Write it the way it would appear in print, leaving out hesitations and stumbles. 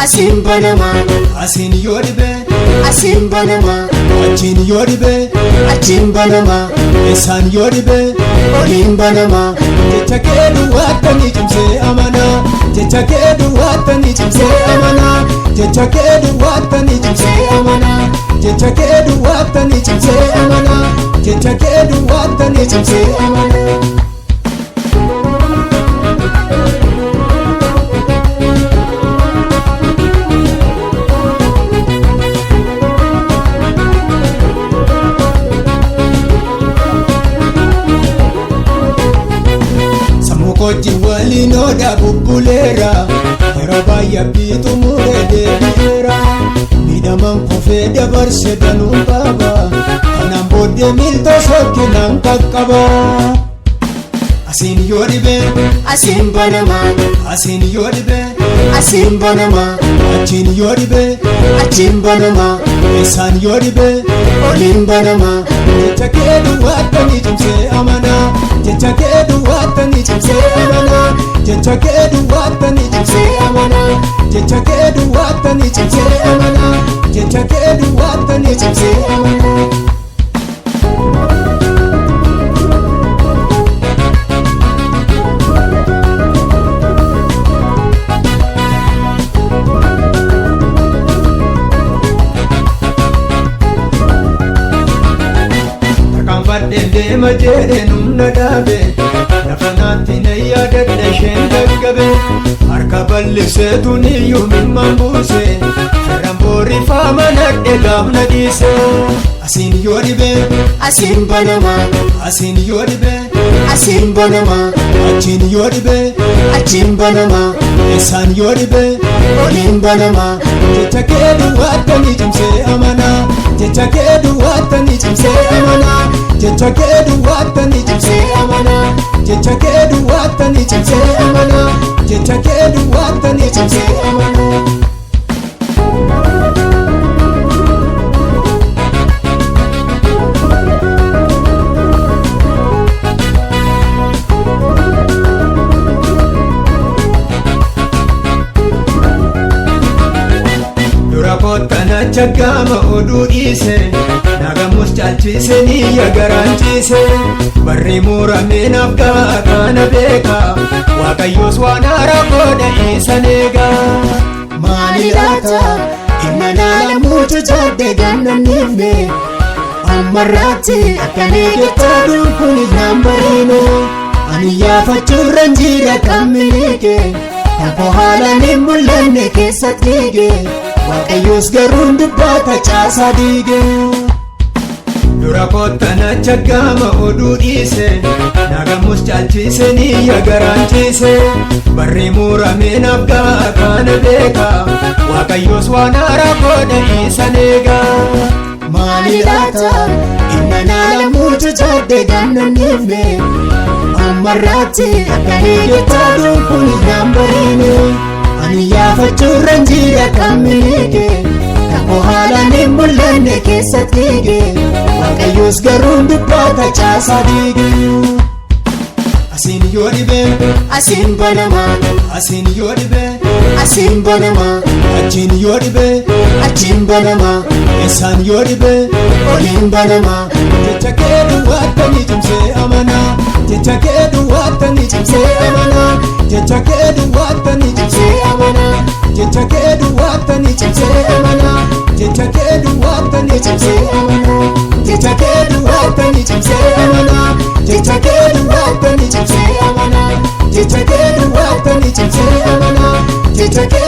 asin banama asin yoo dhibe asin banama achiin yoo dhibe achin banama isaan yoo dhibe olin banama jecha kee duwwaatanii cimsee amanaa jecha kee duwwaatanii cimsee amanaa jecha kee duwwaatanii cimsee amanaa jecha kee duwwaatanii cimsee amanaa jecha kee duwwaatanii cimsee amanaa. Koji walinoodha bubbuleera yeroo baay'ee biitu muree deebi'eera miidhamaan kufee dabarse danuu qaba kanaan booddee miiltoo sokkinaan qaqqaba. Asin yoo dhibe asin banama asin yoo dhibe asin banama achiin yoo dhibe achin banama isaan yoo dhibe olin banama jecha kee duwwaatanii cimsee amanaa jecha kee duwwaatanii cimsee amanaa jecha kee duwwaatanii cimsee amanaa jecha kee duwwaatanii cimsee amanaa jecha kee duwwaatanii cimsee amanaa. Deema jedhee numna dhaabe lafa naatti na yaadadha isheen gaggabe harka bal'iseetuun iyyuu mimmaan buuse firran boorifaa manadhe gaafna dhiise. Asin yoo dhibe asin banama asin yoo dhibe asin banama achiin yoo dhibe achin banama isaan yoo dhibe olin banama jecha kee duwwaatanii cimsee amanaa jecha kee duwwaatanii cimsee amanaa jecha kee duwwaatanii cimsee amanaa jecha kee duwwaatanii cimsee amanaa jecha kee duwwaatanii cimsee amanaa. Kana chagama oduu dhiise nagamus caalchise niyya garaanchise barri muramee naaf ga'a kana beeka waaqayyoos waan haaraa godha isa eega. Maali laata inni naala muutu jadde gannanniifne ammarraatti akkan eeggattaa duukun isaan bariine ani yaafachuurran jira kan miliike kakoo haalaan hin mul'anne keessatti hiige. Waaqayyoos garuun dubbata caasaa diige. Dura kottana chagama oduu dhiise nagamus caalchise niyya garaanchise barri muramee naaf ga'a kana beeka waaqayyoos waan haaraa godha isa eega. Maali laata inni naala muutu jadde gannanniifne ammarraatti akkan eeggattaa duukun isaan bariine ani yaafachuurran jira kan miliike kakoo haalaan hin mul'anne keessatti hiige waaqayyoos garuun dubbata caasaa diige. Asin yoo dhibe asin banama asin yoo dhibe asin banama achiin yoo dhibe achin banama isaan yoo dhibe olin banama jecha kee duwwaatanii cimsee amanaa jecha kee duwwaatanii cimsee amanaa jecha kee duwwaatanii cimsee amanaa jecha kee duwwaatanii cimsee amanaa jecha kee duwwaatanii cimsee amanaa jecha kee duwwaatanii cimsee amanaa jecha kee duwwaatanii cimsee amanaa jecha kee duwwaatanii cimsee amanaa jecha kee